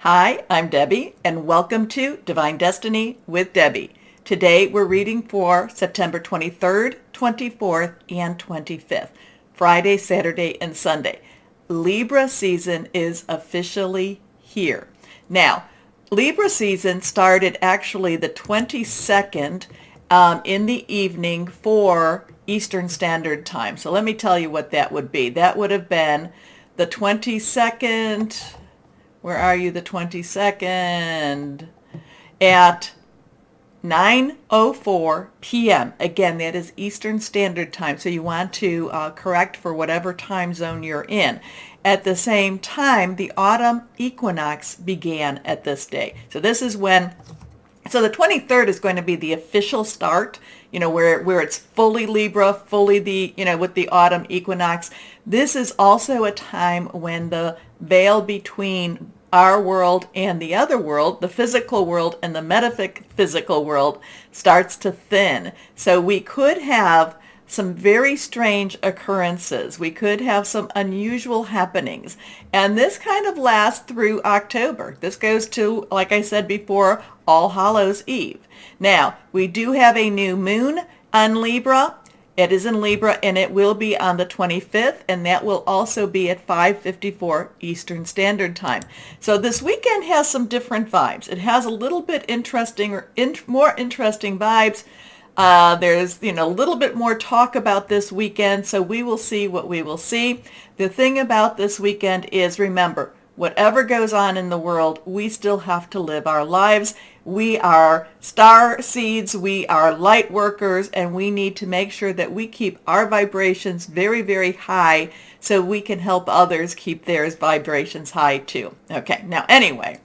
Hi, I'm Debbie, and welcome to Divine Destiny with Debbie. Today we're reading for September 23rd, 24th, and 25th, Friday, Saturday, and Sunday. Libra season is officially here. Now, Libra season started actually the 22nd in the evening for Eastern Standard Time. So let me tell you what that would be. That would have been the 22nd. Where are you? The 22nd at 9:04 p.m. Again, that is Eastern Standard Time. So you want to correct for whatever time zone you're in. At the same time, the autumn equinox began at this day. So this is when, so the 23rd is going to be the official start, where it's fully Libra, fully with the autumn equinox. This is also a time when the veil between our world and the other world, the physical world and the metaphysical world, starts to thin. So we could have some very strange occurrences. We could have some unusual happenings. And this kind of lasts through October. This goes to, like I said before, All Hallows Eve. Now, we do have a new moon on Libra. It is in Libra, and it will be on the 25th, and that will also be at 5:54 Eastern Standard Time. So this weekend has some different vibes. It has a little bit more interesting vibes. There's, a little bit more talk about this weekend, so we will see what we will see. The thing about this weekend is, remember, whatever goes on in the world, we still have to live our lives. We are star seeds, we are light workers, and we need to make sure that we keep our vibrations very, very high so we can help others keep their vibrations high too. Okay, now anyway,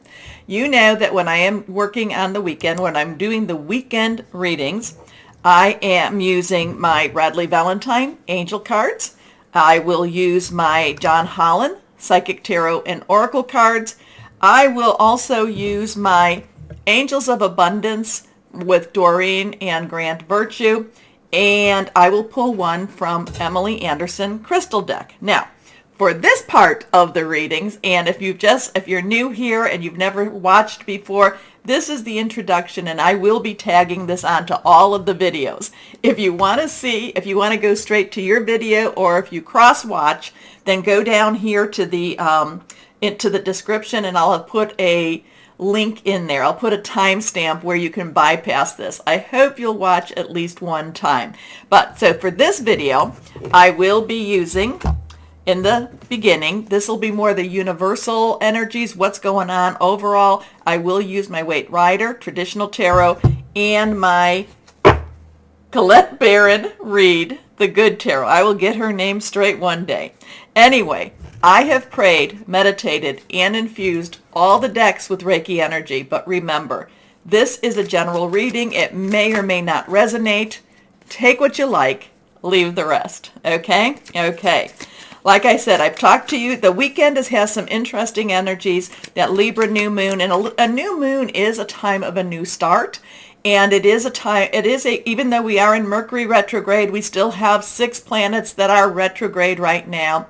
you know that when I am working on the weekend, when I'm doing the weekend readings, I am using my Radley Valentine angel cards. I will use my John Holland Psychic Tarot and Oracle cards. I will also use my Angels of Abundance with Doreen and Grant Virtue, and I will pull one from Emily Anderson Crystal Deck. Now, for this part of the readings, and if you're new here and you've never watched before, this is the introduction, and I will be tagging this onto all of the videos. If you want to go straight to your video, or if you cross-watch, then go down here to the into the description, and I'll have put a link in there. I'll put a timestamp where you can bypass this. I hope you'll watch at least one time. But so for this video, I will be using, in the beginning, this will be more the universal energies, what's going on overall. I will use my Waite Rider Traditional Tarot and my Colette Baron Reed, the Good Tarot. I will get her name straight one day. Anyway, I have prayed, meditated, and infused all the decks with Reiki energy, but remember, this is a general reading. It may or may not resonate. Take what you like, leave the rest. Okay? Okay. Like I said, I've talked to you. The weekend has some interesting energies. That Libra new moon, and a new moon is a time of a new start. And even though we are in Mercury retrograde, we still have 6 planets that are retrograde right now.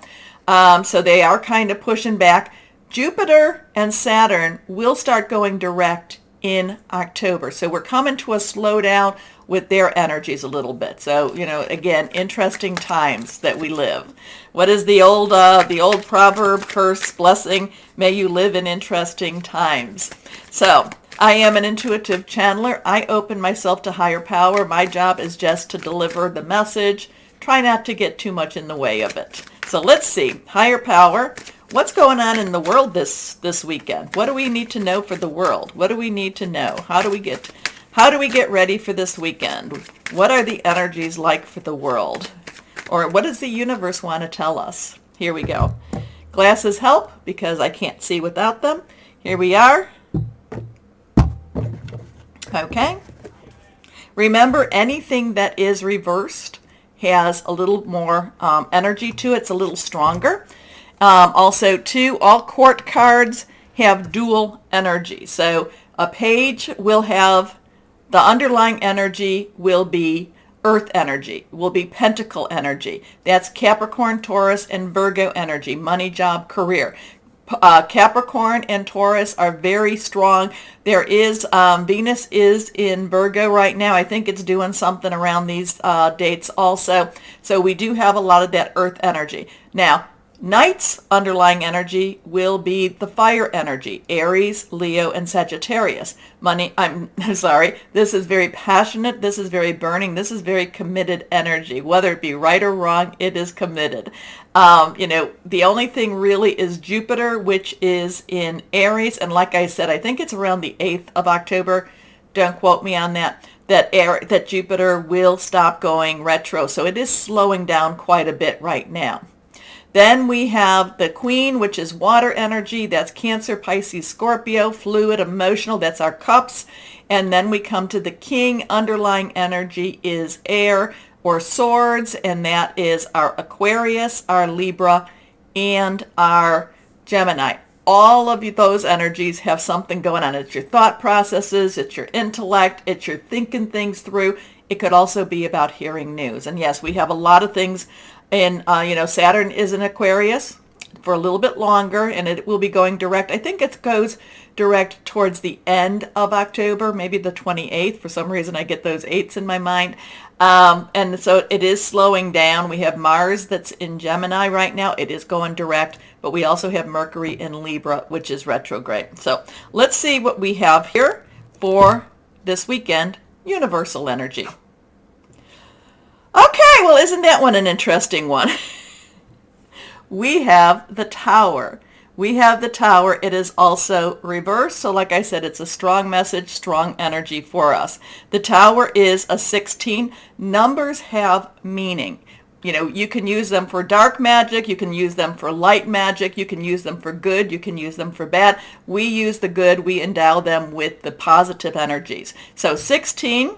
So they are kind of pushing back. Jupiter and Saturn will start going direct in October. So we're coming to a slowdown with their energies a little bit. So, again, interesting times that we live. What is the old proverb, curse, blessing? May you live in interesting times. So I am an intuitive channeler. I open myself to higher power. My job is just to deliver the message. Try not to get too much in the way of it. So let's see. Higher power. What's going on in the world this weekend? What do we need to know for the world? What do we need to know? How do we get ready for this weekend? What are the energies like for the world? Or what does the universe want to tell us? Here we go. Glasses help because I can't see without them. Here we are. Okay. Remember, anything that is reversed has a little more energy to it. It's a little stronger. Also, too, all court cards have dual energy. So a page will have, the underlying energy will be earth energy, will be pentacle energy. That's Capricorn, Taurus, and Virgo energy, money, job, career. Capricorn and Taurus are very strong. There is, Venus is in Virgo right now. I think it's doing something around these dates also. So we do have a lot of that earth energy. Now, Night's underlying energy will be the fire energy, Aries, Leo, and Sagittarius. I'm sorry, this is very passionate, this is very burning, this is very committed energy. Whether it be right or wrong, it is committed. The only thing really is Jupiter, which is in Aries, and like I said, I think it's around the 8th of October. Don't quote me on that Jupiter will stop going retro. So it is slowing down quite a bit right now. Then we have the Queen, which is water energy. That's Cancer, Pisces, Scorpio, fluid, emotional. That's our cups. And then we come to the King. Underlying energy is air or swords. And that is our Aquarius, our Libra, and our Gemini. All of those energies have something going on. It's your thought processes. It's your intellect. It's your thinking things through. It could also be about hearing news. And yes, we have a lot of things. And, Saturn is in Aquarius for a little bit longer, and it will be going direct. I think it goes direct towards the end of October, maybe the 28th. For some reason, I get those 8s in my mind. And so it is slowing down. We have Mars that's in Gemini right now. It is going direct, but we also have Mercury in Libra, which is retrograde. So let's see what we have here for this weekend, universal energy. Okay, well, isn't that one an interesting one? We have the Tower. We have the Tower. It is also reversed. So like I said, it's a strong message, strong energy for us. The Tower is a 16. Numbers have meaning. You can use them for dark magic. You can use them for light magic. You can use them for good. You can use them for bad. We use the good. We endow them with the positive energies. So 16.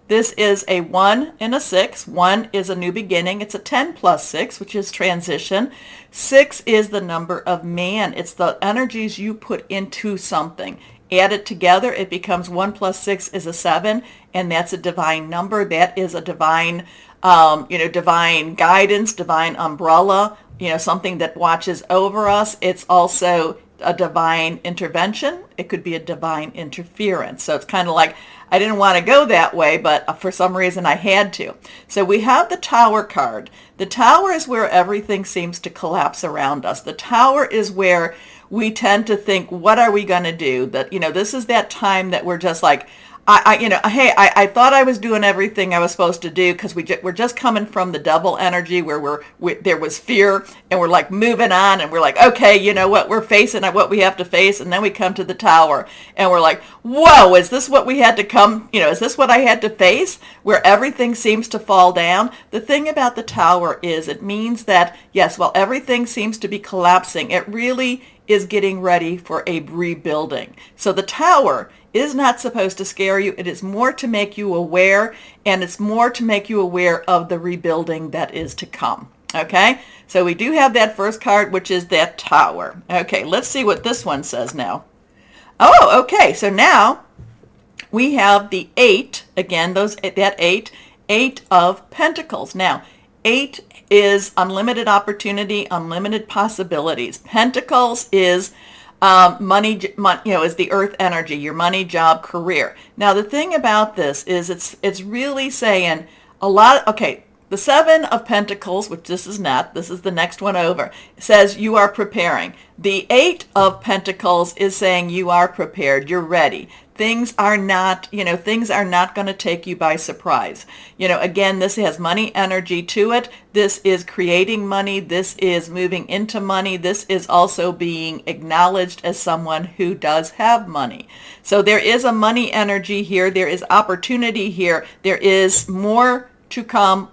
This is a 1 and a 6. 1 is a new beginning. It's a 10 plus 6, which is transition. 6 is the number of man. It's the energies you put into something. Add it together, it becomes 1 plus 6 is a 7, and that's a divine number. That is a divine, divine guidance, divine umbrella, something that watches over us. It's also a divine intervention. It could be a divine interference. So it's kind of like, I didn't want to go that way, but for some reason I had to. So we have the Tower card. The Tower is where everything seems to collapse around us. The Tower is where we tend to think, what are we going to do? That, this is that time that we're just like, I thought I was doing everything I was supposed to do, because we're just coming from the double energy where there was fear, and we're like moving on, and we're like, okay, you know what, we're facing what we have to face, and then we come to the Tower, and we're like, whoa, is this what we had to come, is this what I had to face, where everything seems to fall down? The thing about the Tower is it means that, yes, while everything seems to be collapsing, it really is getting ready for a rebuilding. So the Tower is not supposed to scare you. It is more to make you aware, and it's more to make you aware of the rebuilding that is to come. Okay, so we do have that first card, which is that Tower. Okay, let's see what this one says now. Oh, okay, so now we have the 8, again, that 8 of Pentacles. Now, 8 is unlimited opportunity, unlimited possibilities. Pentacles is money, is the earth energy, your money, job, career. Now, the thing about this is it's really saying a lot. Okay, the 7 of Pentacles, which this is not, this is the next one over, says you are preparing. The 8 of Pentacles is saying you are prepared, you're ready. Things are not going to take you by surprise. Again, this has money energy to it. This is creating money. This is moving into money. This is also being acknowledged as someone who does have money. So there is a money energy here. There is opportunity here. There is more to come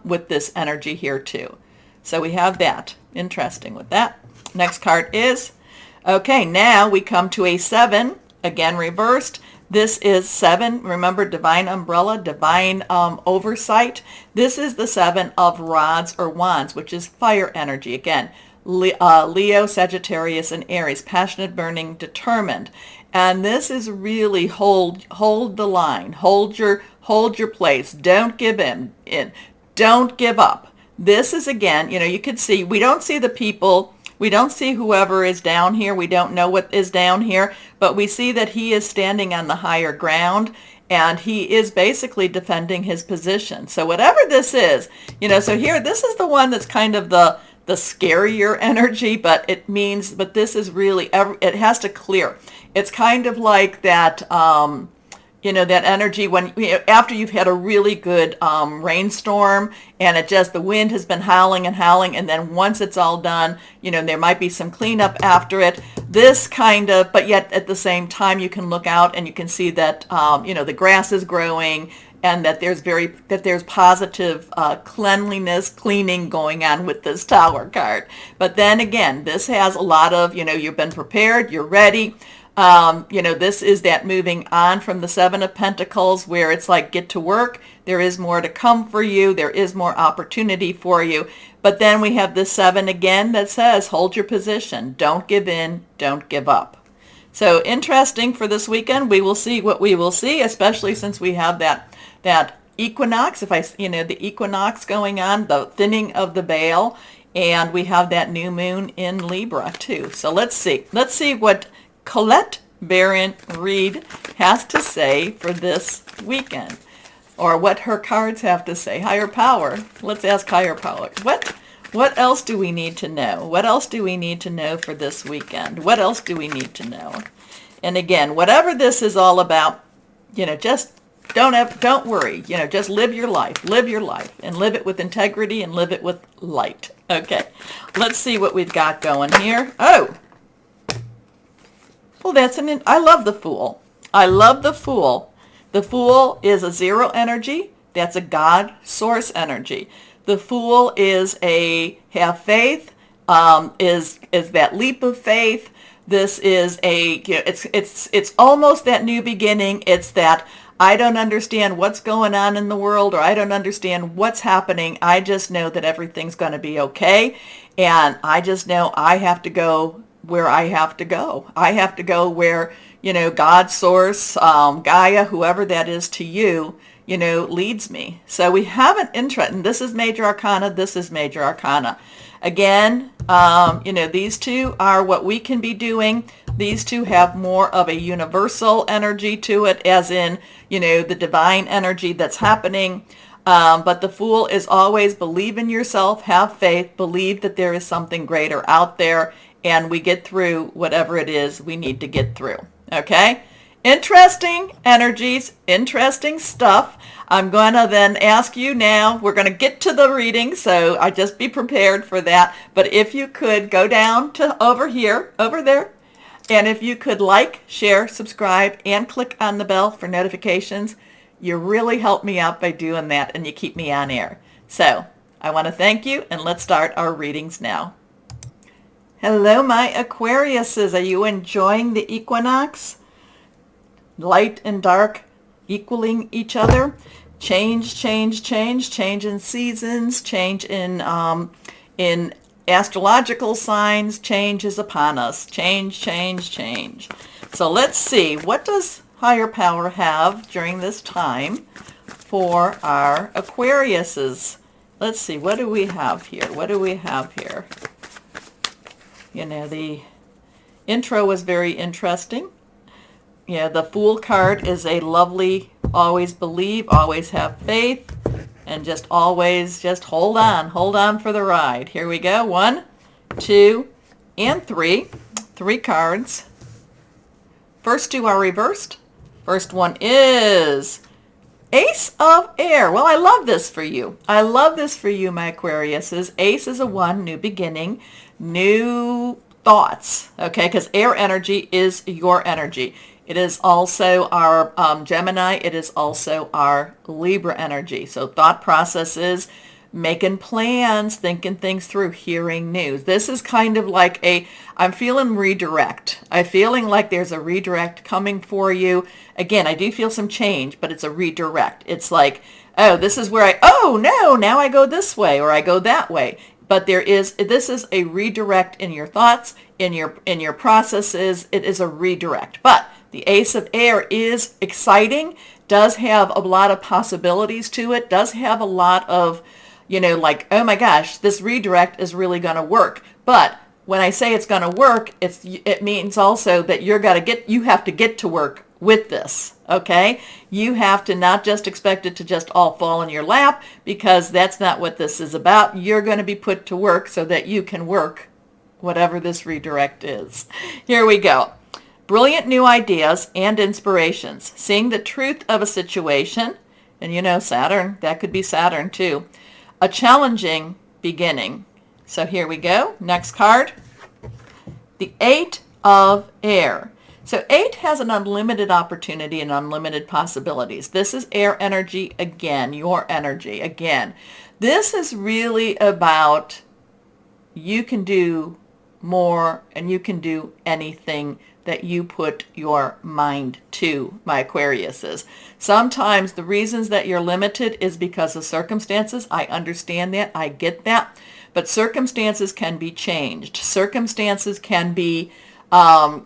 with this energy here too. So we have that. Interesting with that. Next card is, okay, now we come to a 7. Again, reversed. This is 7. Remember, divine umbrella, divine oversight. This is the 7 of rods or wands, which is fire energy. Again, Leo, Sagittarius, and Aries. Passionate, burning, determined. And this is really hold the line. Hold your place. Don't give in. Don't give up. This is, again, you could see, we don't see the people We don't see whoever is down here. We don't know what is down here, but we see that he is standing on the higher ground, and he is basically defending his position. So whatever this is, so here, this is the one that's kind of the scarier energy, but this is really, it has to clear. It's kind of like that, that energy when, after you've had a really good rainstorm, and the wind has been howling and howling, and then once it's all done, there might be some cleanup after it. This kind of, but yet at the same time, you can look out and you can see that, the grass is growing, and that there's positive cleanliness, cleaning going on with this Tower card. But then again, this has a lot of, you've been prepared, you're ready. This is that moving on from the Seven of Pentacles, where it's like, get to work. There is more to come for you. There is more opportunity for you. But then we have the 7 again that says, hold your position. Don't give in. Don't give up. So interesting for this weekend. We will see what we will see, especially since we have that equinox, the equinox going on, the thinning of the veil, and we have that new moon in Libra too. So let's see what Colette Baron Reed has to say for this weekend, or what her cards have to say. Higher power. Let's ask higher power. What else do we need to know? What else do we need to know for this weekend? What else do we need to know? And again, whatever this is all about, just don't worry. Just live your life, and live it with integrity, and live it with light. Okay, let's see what we've got going here. Oh. Well, I love the Fool. I love the Fool. The Fool is a 0 energy. That's a God source energy. The Fool is have faith, is that leap of faith. This is it's almost that new beginning. It's that I don't understand what's going on in the world, or I don't understand what's happening. I just know that everything's going to be okay. And I just know I have to go where I have to go. I have to go where, God, source, Gaia, whoever that is to you, leads me. So we have an interest, and this is major arcana, this is major arcana. Again, these two are what we can be doing. These two have more of a universal energy to it, as in, the divine energy that's happening. But the Fool is always believe in yourself, have faith, believe that there is something greater out there, and we get through whatever it is we need to get through. Okay? Interesting energies, interesting stuff. I'm going to then ask you now, we're going to get to the reading, so I just be prepared for that. But if you could go down to over there, and if you could like, share, subscribe, and click on the bell for notifications, you really help me out by doing that, and you keep me on air. So I want to thank you, and let's start our readings now. Hello, my Aquariuses. Are you enjoying the equinox? Light and dark equaling each other. Change in seasons, change in astrological signs. Change is upon us. Change. So let's see, what does higher power have during this time for our Aquariuses? Let's see, what do we have here? The intro was very interesting. The Fool card is a lovely, always believe, always have faith, and just always just hold on for the ride. Here we go. 1, 2, and 3. 3 cards. First 2 are reversed. First one is Ace of Air. Well, I love this for you. My Aquariuses. Ace is a 1, new beginning, new thoughts, okay? Because air energy is your energy. It is also our Gemini. It is also our Libra energy. So thought processes, making plans, thinking things through, hearing news. This is kind of like I'm feeling redirect. I'm feeling like there's a redirect coming for you. Again, I do feel some change, but it's a redirect. It's like, oh, this is where now I go this way, or I go that way. But this is a redirect in your thoughts, in your processes. It is a redirect. But the Ace of Air is exciting, does have a lot of possibilities to it, does have a lot of, like, oh my gosh, this redirect is really going to work. But when I say it's going to work, it means also that you have to get to work with this, okay? You have to not just expect it to just all fall in your lap, because that's not what this is about. You're going to be put to work so that you can work whatever this redirect is. Here we go. Brilliant new ideas and inspirations. Seeing the truth of a situation, and you know Saturn, that could be Saturn too. A challenging beginning. So here we go. Next card. The 8 of Air. So 8 has an unlimited opportunity and unlimited possibilities. This is air energy again, your energy again. This is really about you can do more and you can do anything that you put your mind to, my Aquariuses. Sometimes the reasons that you're limited is because of circumstances. I understand that. I get that. But circumstances can be changed. Circumstances can be I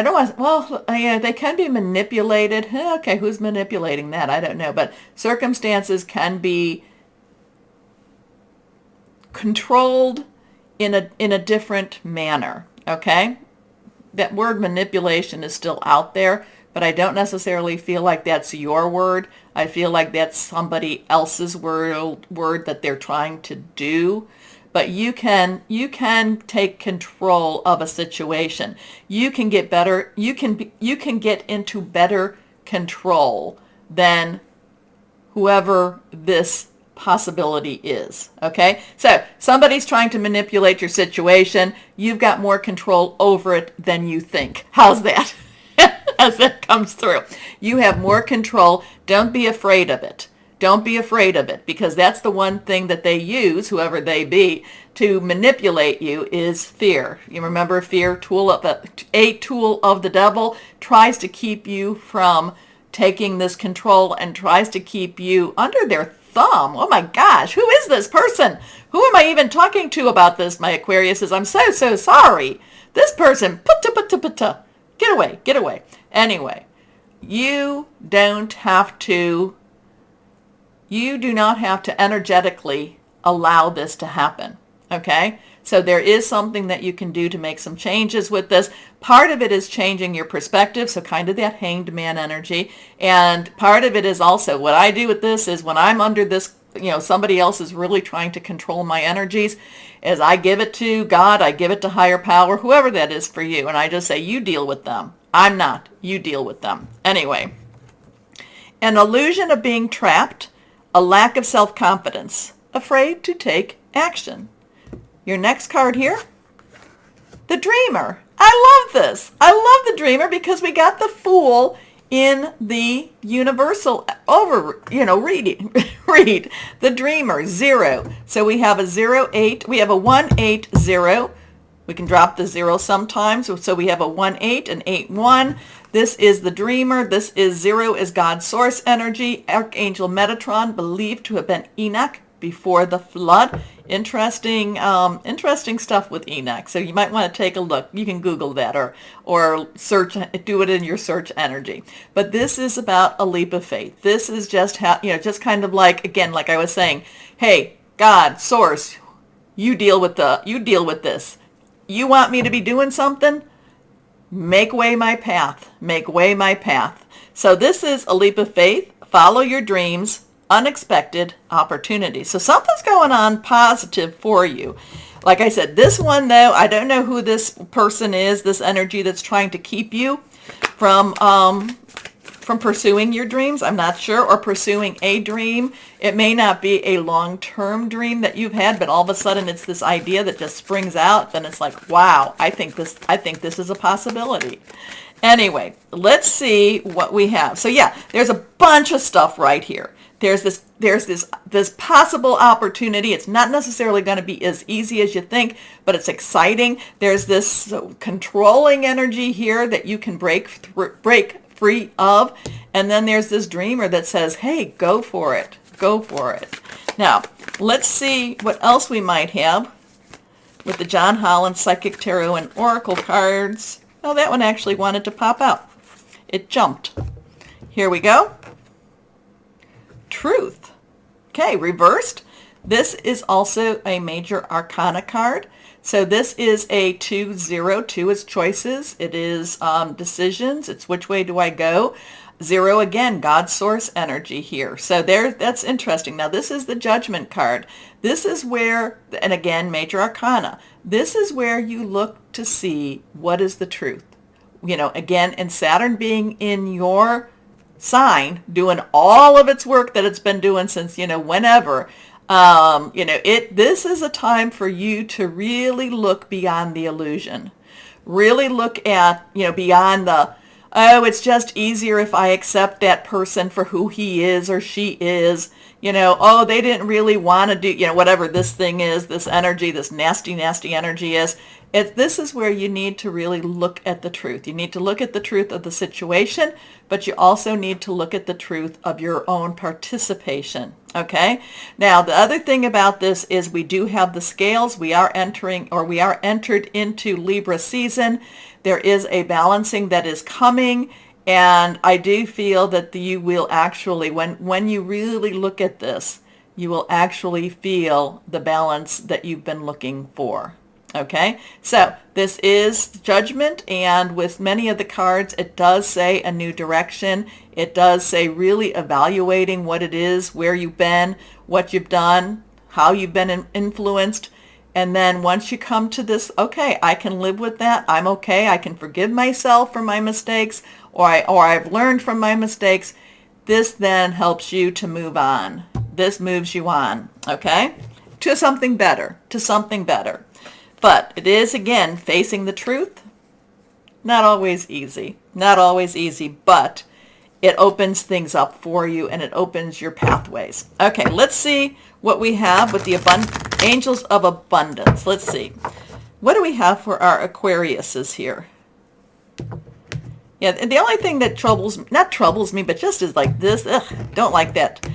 don't want, well, yeah, they can be manipulated. Okay, who's manipulating that? I don't know. But circumstances can be controlled in a different manner, okay? That word manipulation is still out there, but I don't necessarily feel like that's your word. I feel like that's somebody else's word that they're trying to do. But you can take control of a situation. You can get better. You can get into better control than whoever this possibility is. Okay? So somebody's trying to manipulate your situation. You've got more control over it than you think. How's that? As that comes through. You have more control. Don't be afraid of it. Don't be afraid of it, because that's the one thing that they use, whoever they be, to manipulate you is fear. You remember fear, a tool of the devil, tries to keep you from taking this control and tries to keep you under their thumb. Oh my gosh, who is this person? Who am I even talking to about this, my Aquariuses? I'm so sorry. This person, get away, get away. Anyway, you do not have to energetically allow this to happen, okay? So there is something that you can do to make some changes with this. Part of it is changing your perspective, so kind of that hanged man energy. And part of it is also, what I do with this is when I'm under this, somebody else is really trying to control my energies, is I give it to God, I give it to higher power, whoever that is for you, and I just say, you deal with them. I'm not. You deal with them. Anyway, an illusion of being trapped, a lack of self-confidence, afraid to take action. Your next card here, the Dreamer. I love this. I love the Dreamer because we got the Fool in the universal read the Dreamer 0. So we have a 0, 8. We have a 1, 8, 0. We can drop the 0 sometimes. So we have a 1, 8 and 8, 1. This is the Dreamer. This is 0 is God's source energy. Archangel Metatron, believed to have been Enoch before the flood. Interesting stuff with Enoch. So you might want to take a look. You can Google that or search, do it in your search energy. But this is about a leap of faith. This is just how, just kind of like, again, like I was saying, hey, God, source, you deal with this. You want me to be doing something? Make way my path. Make way my path. So this is a leap of faith. Follow your dreams. Unexpected opportunities. So something's going on positive for you. Like I said, this one though, I don't know who this person is, this energy that's trying to keep you from pursuing your dreams. I'm not sure, or pursuing a dream. It may not be a long-term dream that you've had, but all of a sudden it's this idea that just springs out. Then it's like, wow, I think this is a possibility. Anyway, let's see what we have. So yeah, there's a bunch of stuff right here. There's this possible opportunity. It's not necessarily going to be as easy as you think, but it's exciting. There's this controlling energy here that you can break free of. And then there's this Dreamer that says, hey, go for it. Go for it. Now, let's see what else we might have with the John Holland Psychic Tarot and Oracle cards. Oh, that one actually wanted to pop out. It jumped. Here we go. Truth. Okay, reversed. This is also a major arcana card. So this is a 2-0. 2 is choices. It is decisions. It's which way do I go? 0, again, God source energy here. So that's interesting. Now this is the Judgment card. This is where, and again, major arcana. This is where you look to see what is the truth. You know, again, and Saturn being in your sign, doing all of its work that it's been doing since, you know, whenever. This is a time for you to really look beyond the illusion. Really look at, beyond the, oh, it's just easier if I accept that person for who he is or she is. Oh, they didn't really want to do, whatever this thing is, this energy, this nasty, nasty energy is. This is where you need to really look at the truth. You need to look at the truth of the situation, but you also need to look at the truth of your own participation. Okay? Now, the other thing about this is we do have the scales. We are entered into Libra season. There is a balancing that is coming. And I do feel that you will actually, when you really look at this, you will actually feel the balance that you've been looking for. Okay, so this is Judgment, and with many of the cards, it does say a new direction. It does say really evaluating what it is, where you've been, what you've done, how you've been influenced. And then once you come to this, okay, I can live with that. I'm okay. I can forgive myself for my mistakes, or I've learned from my mistakes. This then helps you to move on. This moves you on, okay, to something better, But it is, again, facing the truth. Not always easy, but it opens things up for you, and it opens your pathways. Okay, let's see what we have with the Angels of Abundance. Let's see. What do we have for our Aquariuses here? Yeah, the only thing that not troubles me, but just is like this. Ugh, don't like that.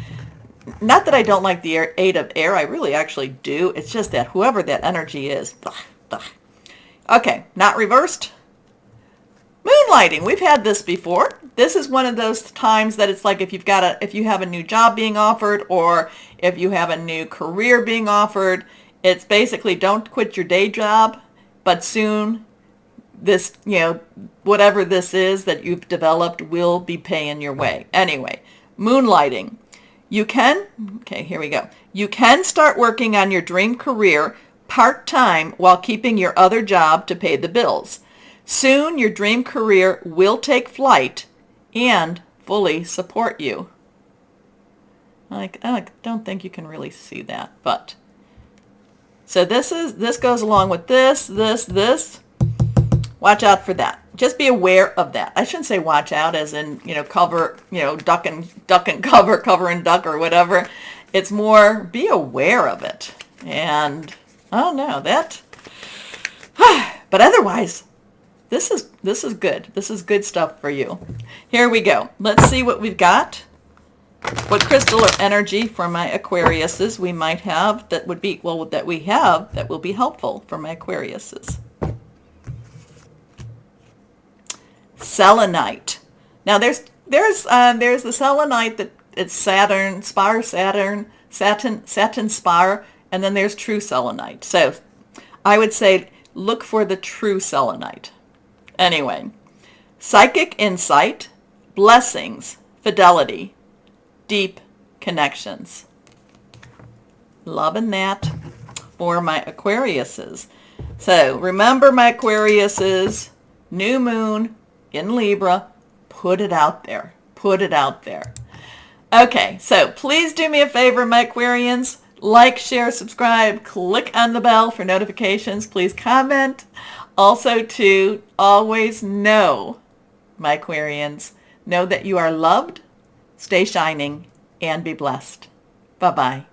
Not that I don't like the Eight of Air. I really actually do. It's just that whoever that energy is. Ugh, ugh. Okay, not reversed. Moonlighting. We've had this before. This is one of those times that it's like if you have a new job being offered, or if you have a new career being offered, it's basically don't quit your day job, but soon this, whatever this is that you've developed will be paying your way. Anyway, moonlighting. Okay, here we go. You can start working on your dream career part-time while keeping your other job to pay the bills. Soon your dream career will take flight and fully support you. I don't think you can really see that, but so this goes along with this. Watch out for that. Just be aware of that. I shouldn't say watch out as in, cover, duck and cover and duck or whatever. It's more be aware of it. And oh no, but otherwise, this is good. This is good stuff for you. Here we go. Let's see what we've got. What crystal or energy for my Aquariuses we might have that would be, that we have that will be helpful for my Aquariuses. Selenite. Now there's the selenite that it's satin spar, and then there's true selenite. So I would say look for the true selenite. Anyway, psychic insight, blessings, fidelity, deep connections. Loving that for my Aquariuses. So remember, my Aquariuses, new moon in Libra, put it out there. Put it out there. Okay, so please do me a favor, my Aquarians. Like, share, subscribe, click on the bell for notifications. Please comment. Also, to always know, my Aquarians, know that you are loved, stay shining, and be blessed. Bye-bye.